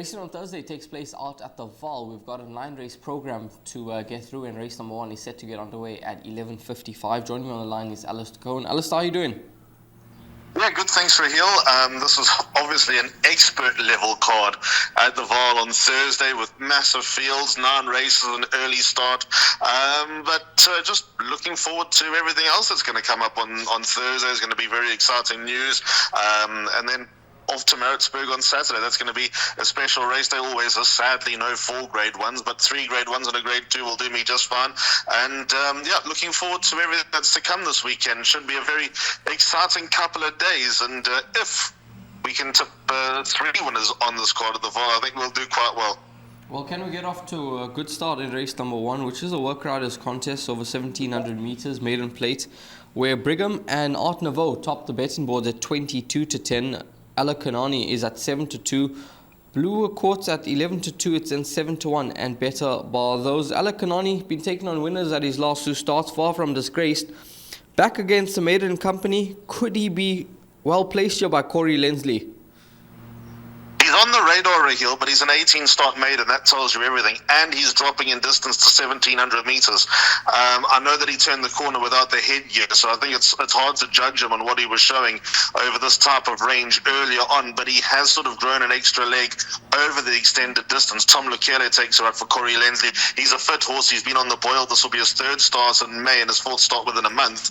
Racing on Thursday takes place out at the Vaal. We've got a 9-race program to get through, and race number 1 is set to get underway at 11:55. Joining me on the line is Alistair Cohen. Alistair, how are you doing? Yeah, good, thanks, Raheel. This is obviously an expert-level card at the Vaal on Thursday with massive fields, 9 races, an early start. But just looking forward to everything else that's going to come up on Thursday. It's going to be very exciting news. And then off to Maritzburg on Saturday. That's going to be a special race day. Always is, sadly, no 4 grade 1s, but 3 grade 1s and a grade 2 will do me just fine. And looking forward to everything that's to come this weekend. Should be a very exciting couple of days. And if we can tip 3 winners on this card at the Vaal, I think we'll do quite well. Well, can we get off to a good start in race number 1, which is a work riders contest over 1,700 meters, maiden plate, where Brigham and Art Nouveau top the betting boards at 22-10. Alakanani is at 7-2. Blue Quartz at 11-2. It's then 7-1 and better bar those. Alakanani been taking on winners at his last 2 starts, far from disgraced. Back against the maiden company. Could he be well placed here by Corey Lensley? He's on the radar, Raheel, but he's an 18-start maiden. That tells you everything. And he's dropping in distance to 1,700 meters. I know that he turned the corner without the headgear, so I think it's hard to judge him on what he was showing over this type of range earlier on, but he has sort of grown an extra leg over the extended distance. Tom Lukele takes her up for Corey Lensley. He's a fit horse. He's been on the boil. This will be his 3rd start in May and his 4th start within a month.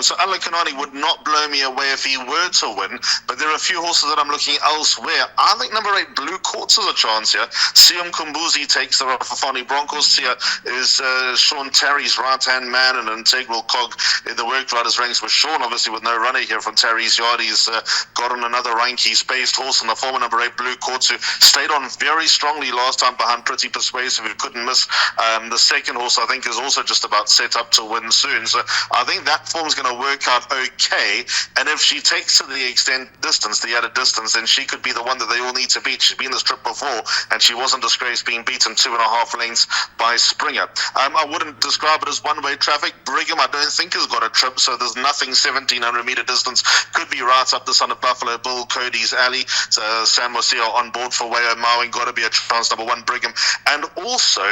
So Alakanani would not blow me away if he were to win, but there are a few horses that I'm looking elsewhere. I think number 8, Blue Quartz, has a chance here. Siam Kumbuzi takes the run for Fani Broncos. Sia is Sean Terry's right-hand man and an integral cog in the work riders ranks with Sean, obviously with no runner here from Terry's yard. He's got on another ranky-spaced horse in the former number 8, Blue Quartz, who stayed on very strongly last time behind Pretty Persuasive, who couldn't miss. The second horse, I think, is also just about set up to win soon. So I think that form's going to work out okay. And if she takes to the extent distance, the added distance, then she could be the one that they all need to beat. She's been this trip before, and she wasn't disgraced being beaten 2.5 lengths by Springer. I wouldn't describe it as one-way traffic. Brigham, I don't think, has got a trip, so there's nothing 1,700-meter distance. Could be right up the son of Buffalo Bill, Cody's Alley. Sam Mosio on board for Wayo Mowing. Got to be a chance, number 1, Brigham. And also,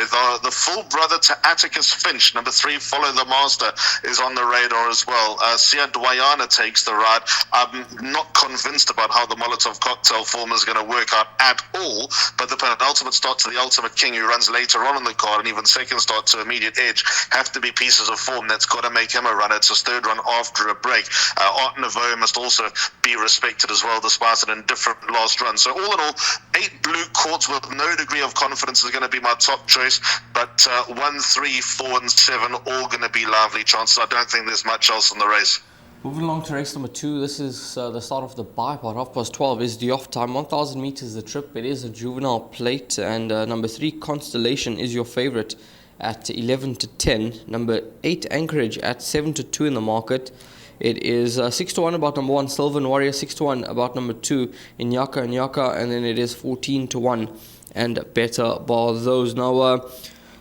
the full brother to Atticus Finch, number 3, Follow the Master, is on the radar as well. Sia Dwayana takes the ride. I'm not convinced about how the Molotov cocktail form is going to work out at all, but the penultimate start to the Ultimate King, who runs later on in the card, and even second start to Immediate Edge, have to be pieces of form. That's got to make him a runner. It's his 3rd run after a break. Art Nouveau must also be respected as well, despite an indifferent last run. So all in all, 8 Blue Quartz with no degree of confidence is going to be my top choice, but 1, 3, 4 and 7 all going to be lively chances. I don't think there's much else in the race. Moving along to race number 2, this is the start of the bipod. 12:30 is the off time. 1,000 meters the trip. It is a juvenile plate, and number 3 Constellation is your favorite at 11-10. Number 8 Anchorage at 7-2 in the market. It is 6-1 about number 1 Sylvan Warrior, 6-1 about number 2 Inyaka, and then it is 14-1 and better bar those. Now,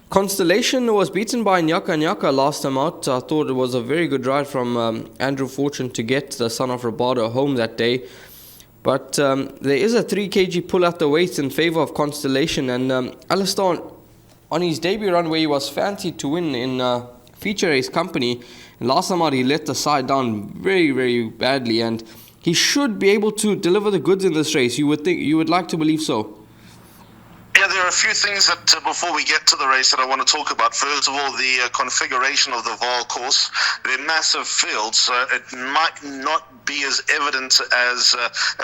Constellation was beaten by Nyaka last time out. I thought it was a very good ride from Andrew Fortune to get the son of Robardo home that day. But there is a 3 kg pull at the weights in favour of Constellation. And Alistair, on his debut run where he was fancied to win in feature race company, last time out he let the side down very, very badly. And he should be able to deliver the goods in this race. You would like to believe so. Yeah, there are a few things that before we get to the race that I want to talk about. First of all, the configuration of the Vaal course. They're massive fields, so it might not be as evident as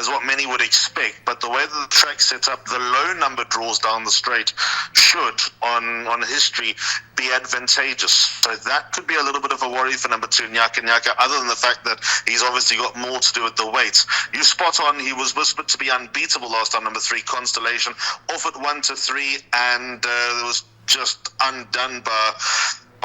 what many would expect, but the way that the track's set up, the low number draws down the straight should, on history, be advantageous. So that could be a little bit of a worry for number 2 Nyaka, other than the fact that he's obviously got more to do with the weights. You spot on, he was whispered to be unbeatable last time, number 3 Constellation, off at 1-3, and it was just undone by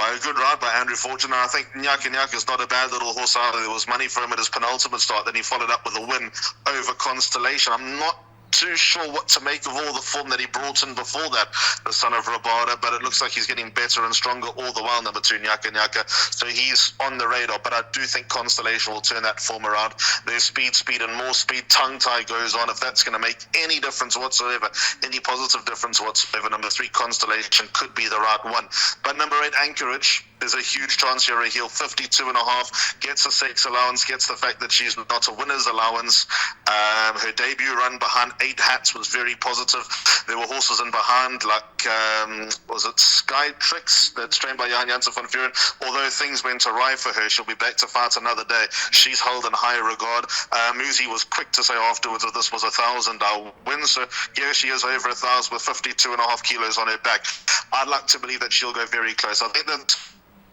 a good ride by Andrew Fortune. And I think Nyaka is not a bad little horse either. There was money for him at his penultimate start, then he followed up with a win over Constellation. I'm not too sure what to make of all the form that he brought in before that, the son of Rabada, but it looks like he's getting better and stronger all the while, number 2, Nyaka Nyaka. So he's on the radar, but I do think Constellation will turn that form around. There's speed, and more speed. Tongue tie goes on. If that's going to make any difference whatsoever, any positive difference whatsoever, number 3, Constellation could be the right one. But number 8, Anchorage, there's a huge chance here. He'll 52.5, gets a 6 allowance, gets the fact that she's not a winner's allowance. Her debut run behind 8 Hats was very positive. There were horses in behind like, was it Sky Tricks, that's trained by Jan Janssen van Vuren. Although things went awry for her, she'll be back to fight another day. She's held in high regard. Musi was quick to say afterwards that this was a $1,000 win, so here she is over 1,000 with 52.5 kilos on her back. I'd like to believe that she'll go very close. I think that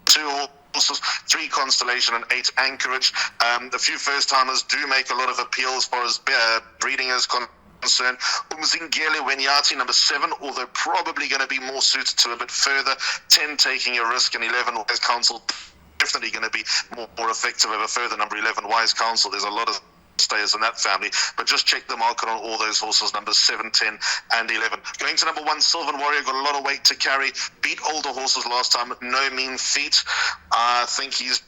2 horses, 3 Constellation and 8 Anchorage. A few first-timers do make a lot of appeal as far as breeding is concerned. Umzingele Wenyati, number 7, although probably going to be more suited to a bit further. 10 taking a risk, and 11 Wise Council definitely going to be more effective over further. Number 11 Wise Council, there's a lot of stayers in that family, but just check the market on all those horses, numbers 7, 10 and 11. Going to number 1, Sylvan Warrior, got a lot of weight to carry, beat older horses last time, no mean feat. I think he's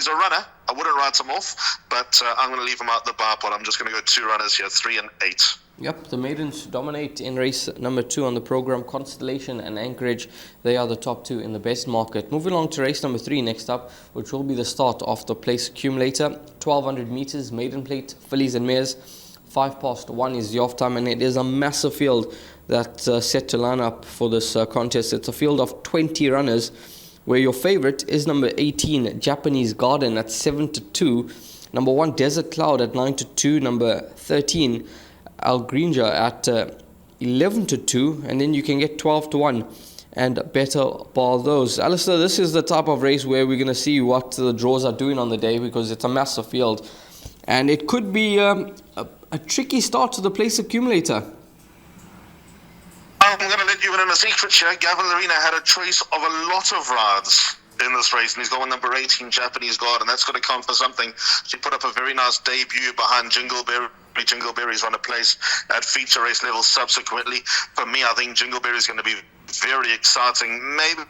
a runner. I wouldn't write him off, but I'm going to leave him out the bar pot. I'm just going to go 2 runners here, 3 and 8. Yep, the maidens dominate in race number 2 on the program. Constellation and Anchorage, they are the top 2 in the best market. Moving along to race number 3 next up, which will be the start of the place accumulator. 1,200 meters, maiden plate, fillies and mares. 1 is the off time, and it is a massive field that's set to line up for this contest. It's a field of 20 runners, where your favorite is number 18, Japanese Garden, at 7-2. Number 1, Desert Cloud at 9-2. Number 13, Algrinja at 11-2, and then you can get 12-1 and better bar those. Alistair, this is the type of race where we're going to see what the draws are doing on the day, because it's a massive field, and it could be a tricky start to the place accumulator. I'm going to let you in on a secret here. Gavin Larina had a choice of a lot of rides in this race, and he's going number 18, Japanese Guard, and that's going to count for something. She put up a very nice debut behind Jingleberry. Jingleberry's on a place at feature race level subsequently. For me, I think Jingleberry's going to be very exciting. Maybe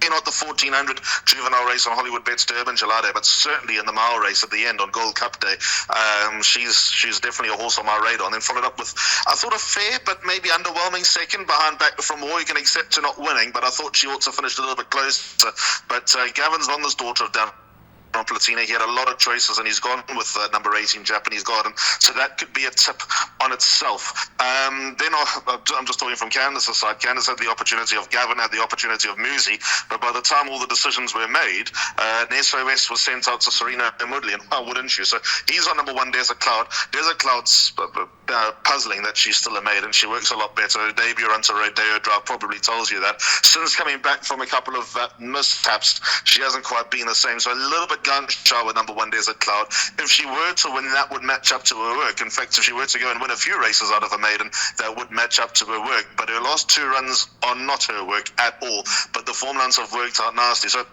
not the 1400 juvenile race on Hollywoodbets Durbanville, but certainly in the mile race at the end on Gold Cup Day. She's definitely a horse on my radar. And then followed up with, I thought, a fair but maybe underwhelming second behind Back from War. You can accept her not winning, but I thought she ought to finish a little bit closer. But Gavin's on this daughter of Dan from Platina. He had a lot of choices, and he's gone with number 18, Japanese Garden. So that could be a tip on itself. Then I'm just talking from Candace's side. Candace had the opportunity of Gavin, had the opportunity of Musi, but by the time all the decisions were made, an SOS was sent out to Serena Moodley, and why wouldn't you? So he's on number 1, Desert Cloud. Desert Cloud's puzzling that she's still a maid, and she works a lot better. Her debut run to Rodeo Drive probably tells you that. Since coming back from a couple of mishaps, she hasn't quite been the same. So a little bit gun-shy with number 1, Desert Cloud. If she were to win, that would match up to her work. In fact, if she were to go and win a few races out of a maiden, that would match up to her work. But her last 2 runs are not her work at all. But the form lines have worked out nicely. So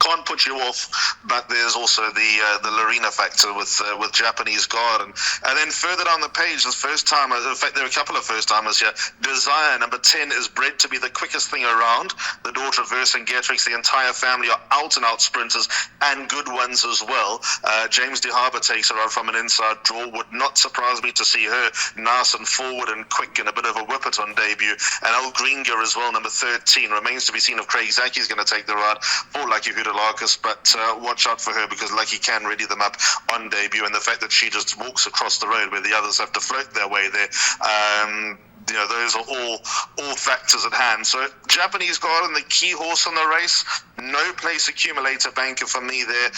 can't put you off, but there's also the Lorena factor with Japanese Guard, and then further down the page, this first timer. In fact, there are a couple of first timers here. Desire, number 10, is bred to be the quickest thing around. The daughter of Vercingetrix. The entire family are out and out sprinters, and good ones as well. James De Harbour takes her out from an inside draw. Would not surprise me to see her nice and forward and quick and a bit of a whippet on debut. And Old Greenger as well, number 13. Remains to be seen if Craig Zacky's going to take the ride for Lucky Hudalarcus, but watch out for her, because Lucky can ready them up on debut, and the fact that she just walks across the road where the others have to float their way there, those are all factors at hand. So Japanese Garden, the key horse on the race, no place accumulator banker for me there.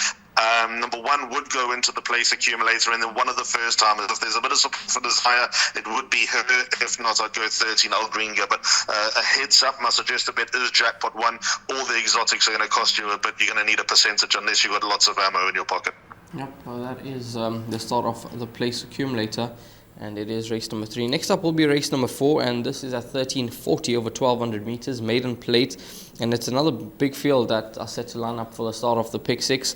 Number 1 would go into the place accumulator, and then one of the first timers. If there's a bit of support for Desire, it would be her. If not, I'd go 13, Algringa. But a heads up, my suggested bet is Jackpot 1. All the exotics are going to cost you a bit. You're going to need a percentage unless you've got lots of ammo in your pocket. Yep, well, that is the start of the place accumulator, and it is race number 3. Next up will be race number 4, and this is at 1340 over 1200 meters, maiden plate, and it's another big field that are set to line up for the start of the pick 6.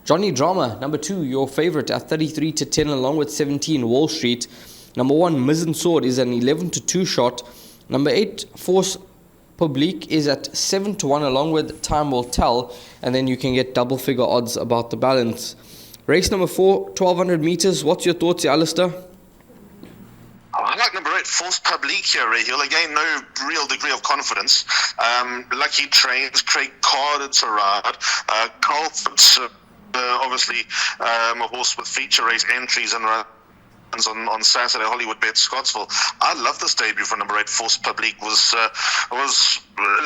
Johnny Drama, number 2, your favorite, at 33-10, along with 17 Wall Street. Number 1, Mizzen Sword, is an 11-2 shot. Number 8, Force Publique, is at 7-1, along with Time Will Tell, and then you can get double figure odds about the balance. Race number 4, 1200 meters. What's your thoughts, Alistair? I like number 8, Force Publique here, Ray Hill. Again, no real degree of confidence. Lucky Trains, Craig Carter to ride. Colford's obviously a horse with feature race entries and runs on Saturday, Hollywoodbets Scottsville. I love this debut for number 8, Force Publique. Was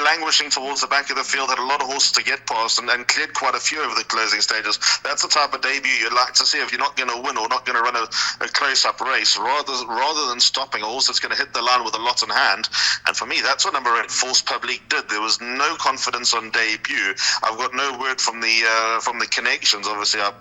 languishing towards the back of the field, had a lot of horses to get past, and cleared quite a few over the closing stages. That's the type of debut you'd like to see if you're not going to win or not going to run a close-up race, rather than stopping a horse that's going to hit the line with a lot in hand. And for me, that's what number 8, Force Publique, did. There was no confidence on debut. I've got no word from the connections. Obviously, I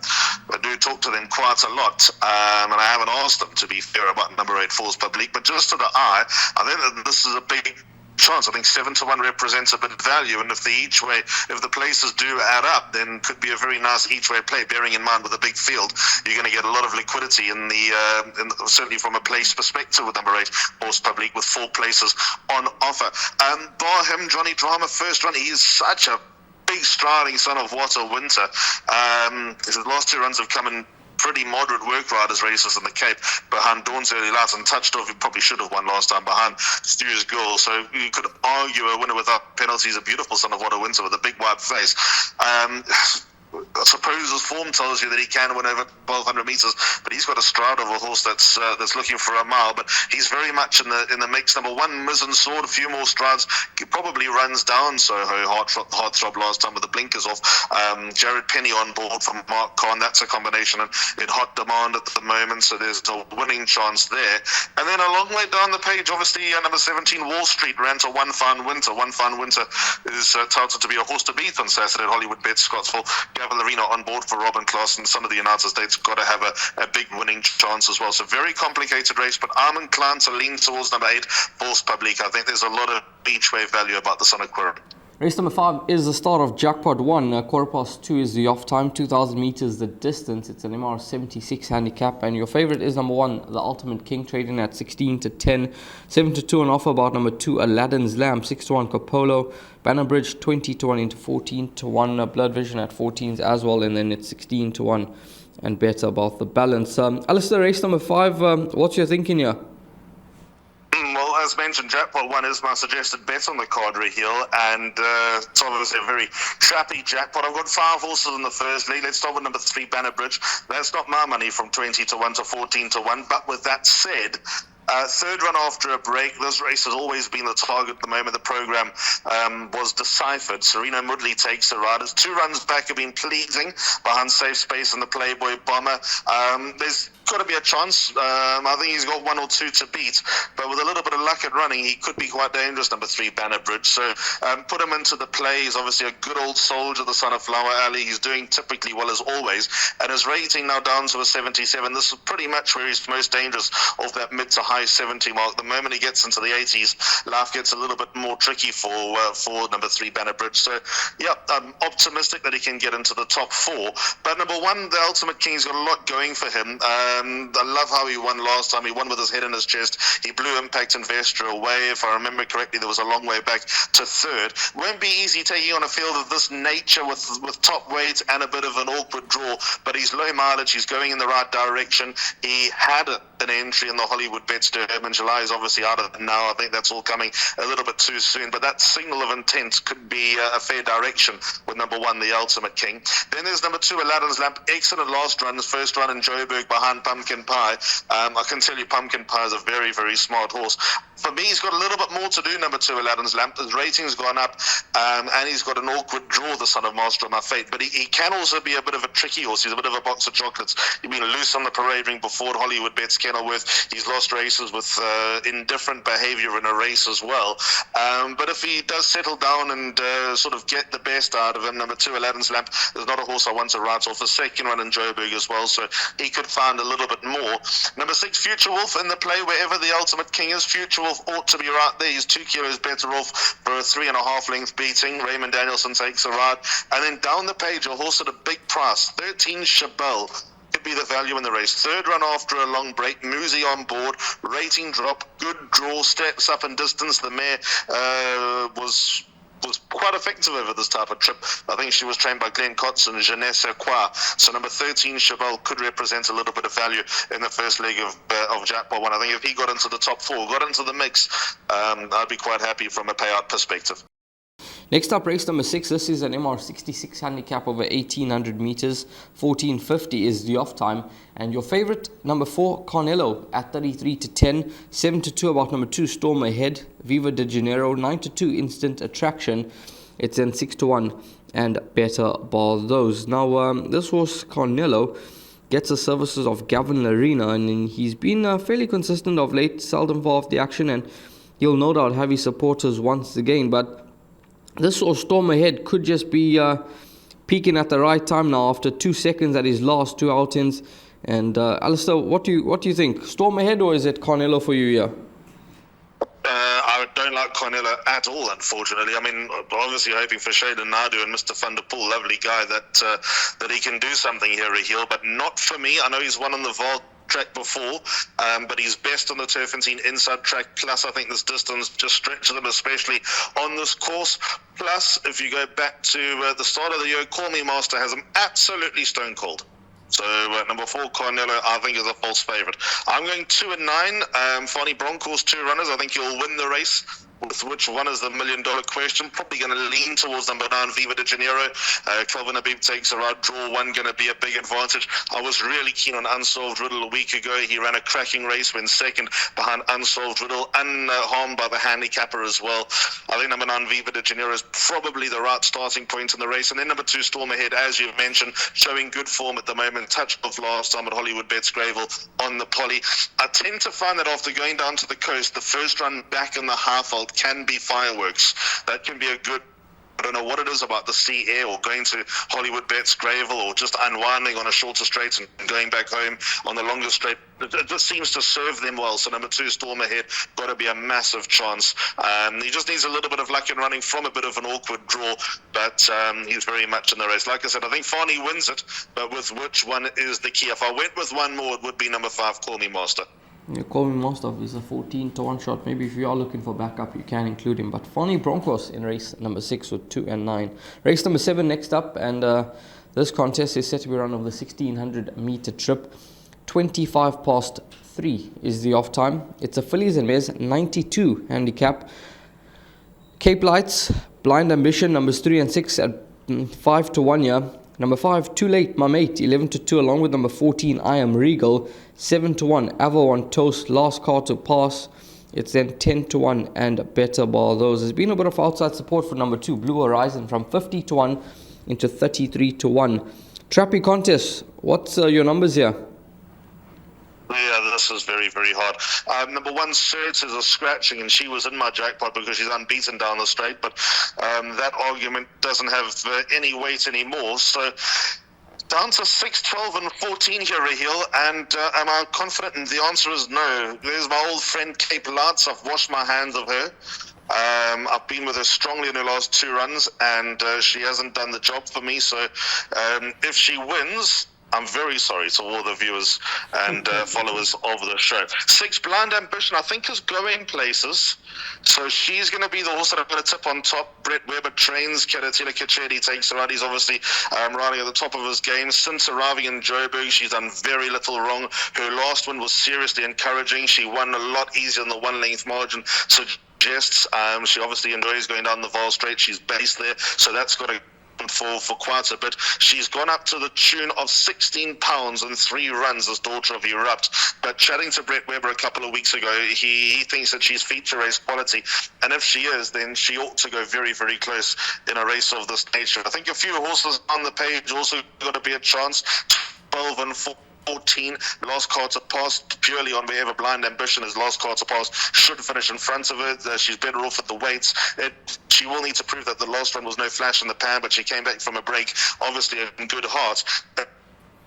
do talk to them quite a lot, and I haven't asked them, to be fair, about number 8, Force Publique. But just to the eye, I think that this is a big chance. I think 7-1 represents a bit of value, and if the places do add up, then could be a very nice each way play. Bearing in mind with a big field, you're going to get a lot of liquidity in certainly from a place perspective with number 8, Force Publique, with 4 places on offer. Bar him, Johnny Drama, first run. He is such a big striding son of what a winter. His last 2 runs have come in pretty moderate work riders races in the Cape behind Dawn's Early Lights, and touched off. He probably should have won last time behind Stu's Girl. So you could argue a winner without penalties, a beautiful son of what a winter with a big wide face. I suppose his form tells you that he can win over 1200 meters, but he's got a stride of a horse that's looking for a mile. But he's very much in the mix. Number 1, Mizzen Sword, a few more strides, he probably runs down Soho Heartthrob last time with the blinkers off. Jared Penny on board from Mark Kahn. That's a combination in hot demand at the moment, so there's a winning chance there. And then a long way down the page, obviously, number 17, Wall Street, ran to One Fine Winter. One Fine Winter is touted to be a horse to beat on Saturday at Hollywoodbets Scottsville. Arena on board for Robin Klassen. Some of the United States got to have a big winning chance as well. So very complicated race, but I'm inclined to lean towards number 8, Force Publique. I think there's a lot of each way value about the Sonic Quirk. Race number 5 is the start of Jackpot 1. 2:15 is the off time, 2,000 meters the distance. It's an MR 76 handicap, and your favorite is number 1, the Ultimate King, trading at 16-10, 7-2 on offer about number 2, Aladdin's Lamb, 6-1 Copolo, Banner Bridge 20-1 into 14-1, Blood Vision at 14s as well, and then it's 16-1 and better about the balance. Alistair, race number 5, what's your thinking here? Well, as mentioned, Jackpot 1 is my suggested bet on the card, Hill, and it's obviously a very trappy jackpot. I've got 5 horses in the first league. Let's start with number 3, Banner Bridge. That's not my money from 20-1 to 14-1, but with that said, third run after a break. This race has always been the target. At the moment the program was deciphered, Serena Mudley takes the riders. 2 runs back have been pleasing behind Safe Space and the Playboy Bomber. There's got to be a chance. I think he's got 1 or 2 to beat, but with a little bit of luck at running, he could be quite dangerous, number 3, Banner Bridge. So put him into the play. He's obviously a good old soldier, the son of Flower Alley. He's doing typically well as always, and his rating now down to a 77. This is pretty much where he's most dangerous, off that mid to high 70 mark. The moment he gets into the 80s, life gets a little bit more tricky for number 3, Banner Bridge. So yeah, I'm optimistic that he can get into the top 4. But number 1, the Ultimate King's got a lot going for him. I love how he won last time. He won with his head in his chest. He blew Impact Investor away. If I remember correctly, there was a long way back to 3rd. Won't be easy taking on a field of this nature with top weight and a bit of an awkward draw, but he's low mileage. He's going in the right direction. He had an entry in the Hollywoodbets Durbanville. July is obviously out of it now. I think that's all coming a little bit too soon, but that signal of intent could be a fair direction with number 1, the Ultimate King. Then there's number 2, Aladdin's Lamp. Excellent last run. His first run in Joburg behind Pumpkin Pie. I can tell you Pumpkin Pie is a very, very smart horse. For me, he's got a little bit more to do, number 2, Aladdin's Lamp. His rating's gone up, and he's got an awkward draw, the son of Master of My Fate. But he can also be a bit of a tricky horse. He's a bit of a box of chocolates. He's been loose on the parade ring before at Hollywoodbets Kenilworth. He's lost races with indifferent behavior in a race as well. But if he does settle down and sort of get the best out of him, number 2, Aladdin's Lamp, there's not a horse I want to write off. The second run in Joburg as well, so he could find a little bit more. Number 6, Future Wolf in the play wherever the Ultimate King is. Future Wolf ought to be right there. He's 2 kilos better off for a 3.5 length beating. Raymond Danielson takes a ride. And then down the page, a horse at a big price, 13 Chabelle. Could be the value in the race. Third run after a long break, Musi on board, rating drop, good draw, steps up in distance. The mare was quite effective over this type of trip. I think she was trained by Glenn Kotz and Jeunesse Qua. So number 13, Cheval, could represent a little bit of value in the first leg of Jackpot 1. I think if he got into the top 4, got into the mix, I'd be quite happy from a payout perspective. Next up, race number 6. This is an MR66 handicap over 1800 meters. 1450 is the off time. And your favorite, number 4, Carnello at 33-10. 7-2 about number 2, Storm Ahead. Viva de Janeiro, 9-2 Instant Attraction. It's then 6-1 and Better Baldos. Now, this horse, Carnello, gets the services of Gavin Larena, and he's been fairly consistent of late, seldom far off the action, and he'll no doubt have his supporters once again. But this or Storm Ahead could just be peaking at the right time now after 2 seconds at his last 2 outings. And Alistair, what do you think? Storm Ahead, or is it Carnello for you here? I don't like Carnello at all, unfortunately. I mean, obviously hoping for Shaden Nadu and Mr. Van der Poel, lovely guy, that he can do something here at heel, but not for me. I know he's won on the Vaal track before, but he's best on the Turfentine inside track. Plus, I think this distance just stretches him, especially on this course. Plus, if you go back to the start of the year, Call Me Master has him absolutely stone cold. So number 4, Carnello, I think is a false favourite. I'm going 2 and 9. Fanny Bronco's 2 runners. I think he'll win the race. With which one is the $1 million question? Probably going to lean towards number 9, Viva de Janeiro. Kelvin Habib takes a ride. Draw 1 going to be a big advantage. I was really keen on Unsolved Riddle a week ago. He ran a cracking race, went second behind Unsolved Riddle, unharmed by the handicapper as well. I think number 9, Viva de Janeiro, is probably the right starting point in the race. And then number 2, Storm Ahead, as you've mentioned, showing good form at the moment. Touch of last time at Hollywoodbets Greyville on the poly. I tend to find that after going down to the coast, the first run back in the half-fold can be fireworks. That can be a good, I don't know what it is about the sea air or going to Hollywoodbets Greyville or just unwinding on a shorter straight and going back home on the longer straight. It just seems to serve them well. So number 2, Storm Ahead, got to be a massive chance. He just needs a little bit of luck in running from a bit of an awkward draw, but he's very much in the race. Like I said, I think Farney wins it, but with which one is the key? If I went with one more, it would be number 5, Call Me Master. Yeah, Call Me Master is a 14-1 shot. Maybe if you are looking for backup, you can include him. But Fanny Broncos in race number 6 with 2 and 9. Race number 7 next up, and this contest is set to be run over the 1600 meter trip. 3 is the off time. It's a fillies and mares 92 handicap. Cape Lights, Blind Ambition, numbers 3 and 6 at 5-1 here. Number 5, Too Late, My Mate, 11-2, along with number 14, I Am Regal, 7-1, Avalon Toast, last car to pass. It's then 10-1 and Better Baldos. There's been a bit of outside support for number 2, Blue Horizon, from 50-1 into 33-1. Trappy contest, what's your numbers here? Yeah, this is very, very hard. Number 1, Certs is a scratching, and she was in my jackpot because she's unbeaten down the straight, but that argument doesn't have any weight anymore. So down to 6, 12 and 14 here, Raheel, and am I confident? And the answer is no. There's my old friend Cape Lights. I've washed my hands of her. I've been with her strongly in her last 2 runs, and she hasn't done the job for me. So if she wins, I'm very sorry to all the viewers and followers of the show. 6, Blind Ambition, I think is going places. So she's going to be the horse that I'm going to tip on top. Brett Weber trains. Karatila Kachedi takes her out. He's obviously riding at the top of his game. Since arriving in Joburg, she's done very little wrong. Her last one was seriously encouraging. She won a lot easier than the 1-length margin suggests. She obviously enjoys going down the Vaal Straight. She's based there, so that's got to for quite a bit. She's gone up to the tune of £16 in 3 runs, this daughter of Erupt. But chatting to Brett Weber a couple of weeks ago, he thinks that she's feature race quality, and if she is, then she ought to go very, very close in a race of this nature. I think a few horses on the page also got to be a chance. 12 and 14, last card to pass, purely on wherever Blind Ambition is last card to pass, should finish in front of it. She's better off at the weights. She will need to prove that the last run was no flash in the pan, but she came back from a break, obviously in good heart.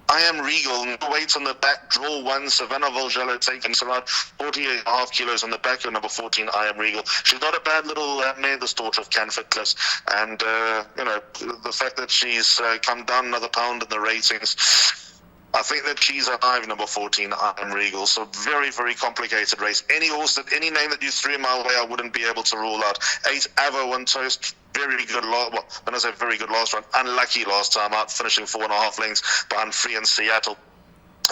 I Am Regal, no weights on the back, draw 1, Savannah Volgello taking around 48.5 kilos on the back of number 14, I Am Regal. She's not a bad little mare, this daughter of Canford Cliffs, and the fact that she's come down another pound in the ratings, I think that she's alive, number 14, I'm Regal. So very, very complicated race. Any name that you threw my way, I wouldn't be able to rule out. 8, Avo and Toast, very good when I say very good last run, unlucky last time out, finishing 4.5 lengths behind Free in Seattle.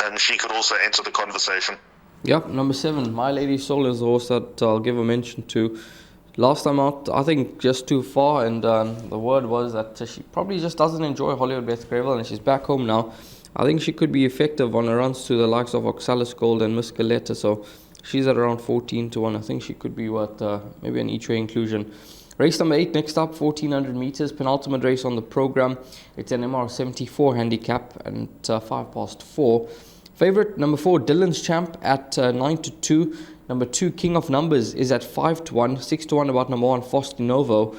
And she could also enter the conversation. Yep, number 7, My Lady Soul is a horse that I'll give a mention to. Last time out, I think just too far, and the word was that she probably just doesn't enjoy Hollywoodbets Greyville, and she's back home now. I think she could be effective on her runs to the likes of Oxalis Gold and Miss Galetta, so she's at around 14 to 1. I think she could be worth maybe an each way inclusion. Race number 8 next up, 1400 meters, penultimate race on the program. It's an MR74 handicap and 4:05. Favorite number 4, Dylan's Champ at 9 to 2. Number 2, King of Numbers is at 5 to 1. 6 to 1 about number 1, Foster Novo.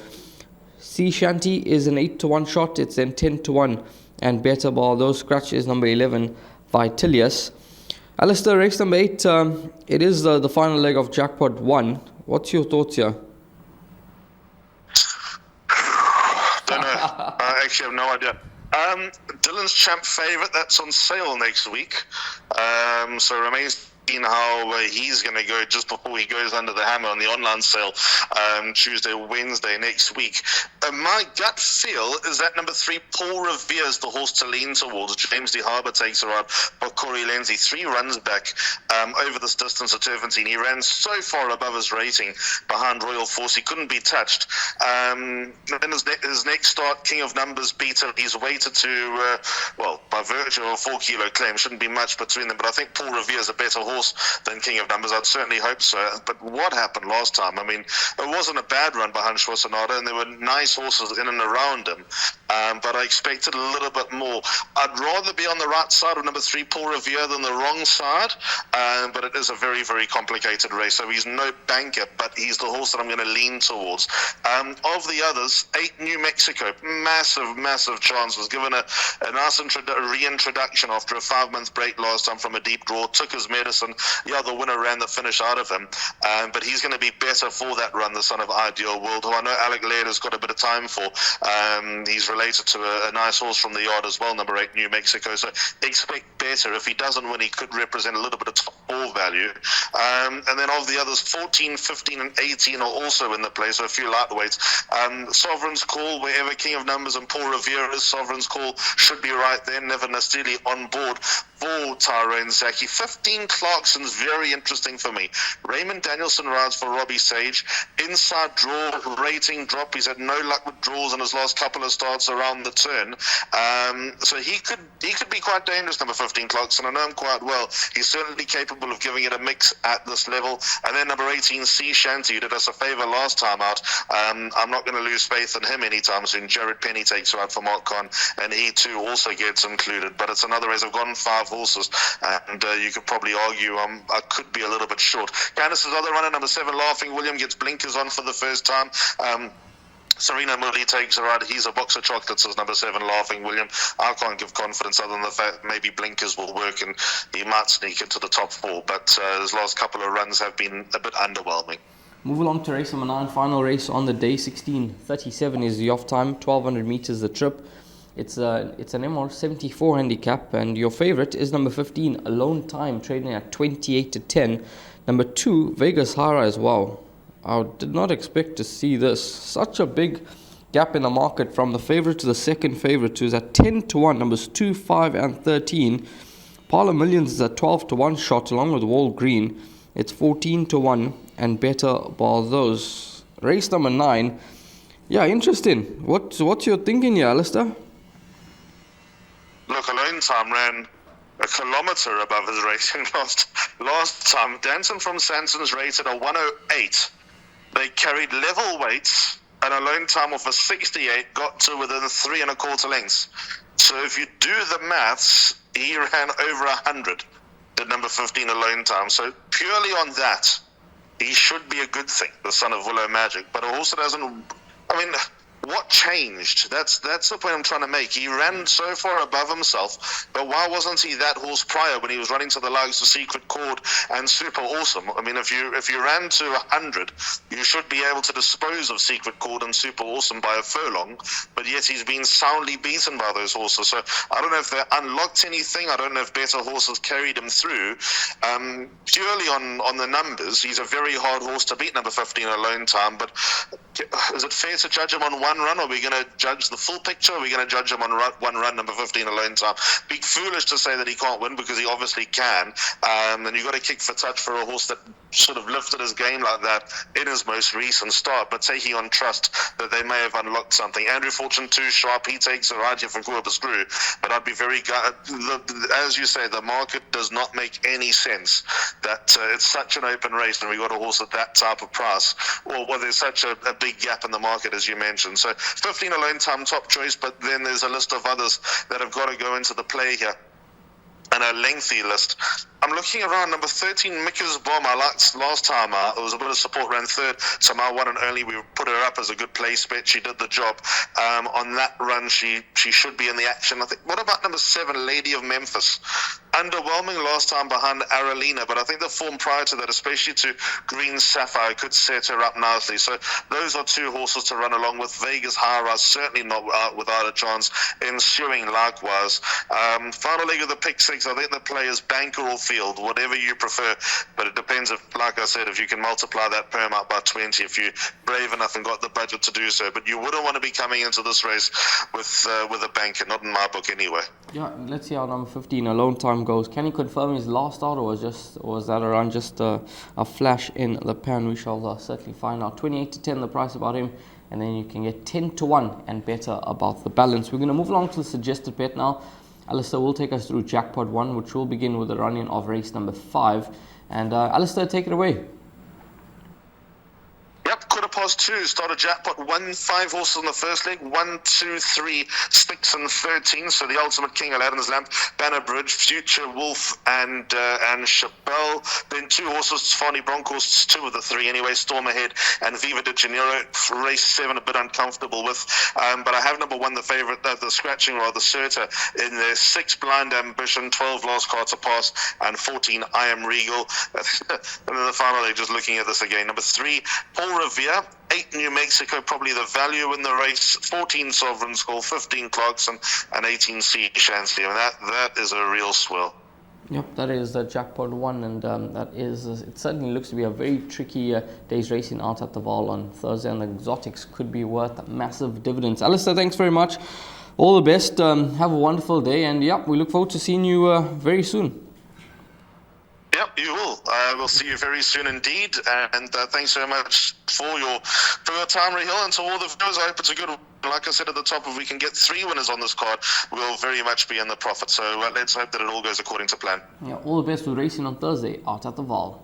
Sea Shanty is an 8 to 1 shot. It's then 10 to 1. And better ball, those scratch is number 11, Vitilius. Alistair, race number 8, it is the final leg of Jackpot 1. What's your thoughts here? Don't know. I actually have no idea. Dylan's Champ favourite, that's on sale next week. So remains how he's going to go just before he goes under the hammer on the online sale Tuesday or Wednesday next week. My gut feel is that number 3, Paul Revere, is the horse to lean towards. James De Harbour takes her out by Corey Lindsay. 3 runs back over this distance at Turpentine. He ran so far above his rating behind Royal Force, he couldn't be touched. Then his next start, King of Numbers, beat him. He's weighted to, by virtue of a 4 kilo claim, shouldn't be much between them, but I think Paul Revere is a better horse than King of Numbers. I'd certainly hope so. But what happened last time? I mean, it wasn't a bad run behind Schwarzenegger, and there were nice horses in and around him. But I expected a little bit more. I'd rather be on the right side of number 3, Paul Revere, than the wrong side. But it is a very, very complicated race. So he's no banker, but he's the horse that I'm going to lean towards. Of the others, 8, New Mexico, massive chance. Was given a nice reintroduction after a 5-month break last time from a deep draw. Took his medicine. Yeah, the winner ran the finish out of him. But he's going to be better for that run, the son of Ideal World, who I know Alec Laird has got a bit of time for. He's related to a nice horse from the yard as well, number 8, New Mexico. So expect better. If he doesn't win, he could represent a little bit of top 4 value. And then of the others, 14, 15, and 18 are also in the play, so a few lightweights. Sovereign's Call, wherever King of Numbers and Paul Revere is, Sovereign's Call should be right there. Never Nastili on board for Tyrone Zaki. 15, Clarkson's very interesting for me. Raymond Danielson rides for Robbie Sage. Inside draw, rating drop. He's had no luck with draws in his last couple of starts around the turn. So he could be quite dangerous, number 15, Clarkson. I know him quite well. He's certainly capable of giving it a mix at this level. And then number 18, Sea Shanty, who did us a favour last time out. I'm not going to lose faith in him anytime soon. Jared Penny takes her out for Mark Kahn, and he too also gets included. But it's another race. I've gone 5 horses, and you could probably argue I could be a little bit short. Candice's other runner, number 7, Laughing William, gets blinkers on for the first time. Serena Moody takes her out. He's a box of chocolates as number 7, Laughing William. I can't give confidence other than the fact maybe blinkers will work and he might sneak into the top 4. But his last couple of runs have been a bit underwhelming. Move along to race number 9, final race on the day. 16:37 is the off time. 1200 meters the trip. It's an MR74 handicap, and your favorite is number 15, Alone Time, trading at 28 to 10. Number 2, Vegas High Rise. Wow, I did not expect to see this. Such a big gap in the market from the favorite to the second favorite, who's at 10 to 1. Numbers 2, 5, and 13. Parla Millions is at 12 to 1 shot, along with Wall Green. It's 14 to 1, and better ball those. Race number 9. Yeah, interesting. What's your thinking here, Alistair? Look, Alone Time ran a kilometre above his rating last time. Danson from Sanson's rated a 108. They carried level weights, and Alone Time off a 68 got to within 3 1/4 lengths. So if you do the maths, he ran over 100, did number 15, Alone Time. So purely on that, he should be a good thing, the son of Willow Magic. But a horse that doesn't, I mean, what changed? That's the point I'm trying to make. He ran so far above himself, but why wasn't he that horse prior when he was running to the likes of Secret Chord and Super Awesome? I mean, if you ran to 100, you should be able to dispose of Secret Chord and Super Awesome by a furlong, but yet he's been soundly beaten by those horses. So I don't know if they unlocked anything. I don't know if better horses carried him through. Purely on the numbers, he's a very hard horse to beat, number 15 Alone Time, but is it fair to judge him on one run? Or are we going to judge the full picture? Or are we going to judge him on one run, number 15 Alone Time? Be foolish to say that he can't win, because he obviously can. And you've got to kick for touch for a horse that sort of lifted his game like that in his most recent start, but taking on trust that they may have unlocked something. Andrew Fortune too sharp, he takes a ride here from Hollywoodbets Greyville, but I'd be very as you say, the market does not make any sense that it's such an open race and we got a horse at that type of price, or well, there's such a big gap in the market, as you mentioned. So 15 Alone Time, top choice, but then there's a list of others that have got to go into the play here, and a lengthy list. I'm looking around number 13, Mika's Bomb. I liked last time. It was a bit of support, ran third. So my one and only, we put her up as a good place bet. She did the job. On that run, she should be in the action. I think. What about number 7, Lady of Memphis? Underwhelming last time behind Aralina, but I think the form prior to that, especially to Green Sapphire, could set her up nicely. So those are two horses to run along with. Vegas High Rise, certainly not without a chance. Ensuing likewise. Final leg of the pick six, I think the play is banker or field, whatever you prefer, but it depends if, like I said, if you can multiply that perm out by 20, if you're brave enough and got the budget to do so. But you wouldn't want to be coming into this race with a banker, not in my book anyway. Yeah, let's see how number 15 Alone Time goes. Can he confirm his last start, or was that around just a flash in the pan? We shall certainly find out. 28 to 10 the price about him, and then you can get 10 to 1 and better about the balance. We're going to move along to the suggested bet now. Alistair will take us through Jackpot 1, which will begin with the run-in of race number 5. And Alistair, take it away. Yep, 2:15. Started Jackpot 1, 5 horses in the first leg. 1, 2, 3, 6, and 13. So the Ultimate King, Aladdin's Lamp, Banner Bridge, Future Wolf, and Chappelle. Then 2 horses, Fanny Broncos, 2 of the 3 anyway. Storm Ahead and Viva de Janeiro. Race 7, a bit uncomfortable with. But I have number 1, the favourite, the scratching rather, Serta, in there. 6, Blind Ambition, 12, Last Car to Pass, and 14, I Am Regal. And then the final leg, just looking at this again. Number 3, Paul Revere. 8, New Mexico, probably the value in the race. 14, Sovereign Skull, 15, Clarkson, and 18, C. Shansley. And that is a real swell. Yep, that is Jackpot 1, and that is, it certainly looks to be a very tricky day's racing out at the Vaal on Thursday, and the exotics could be worth massive dividends. Alistair, thanks very much. All the best. Have a wonderful day, and yeah, we look forward to seeing you very soon. Yep, you will. We'll see you very soon indeed. And thanks so much for your time, Rahil. And to all the viewers, I hope it's a good one. Like I said at the top, if we can get 3 winners on this card, we'll very much be in the profit. So let's hope that it all goes according to plan. Yeah, all the best with racing on Thursday out at the Vaal.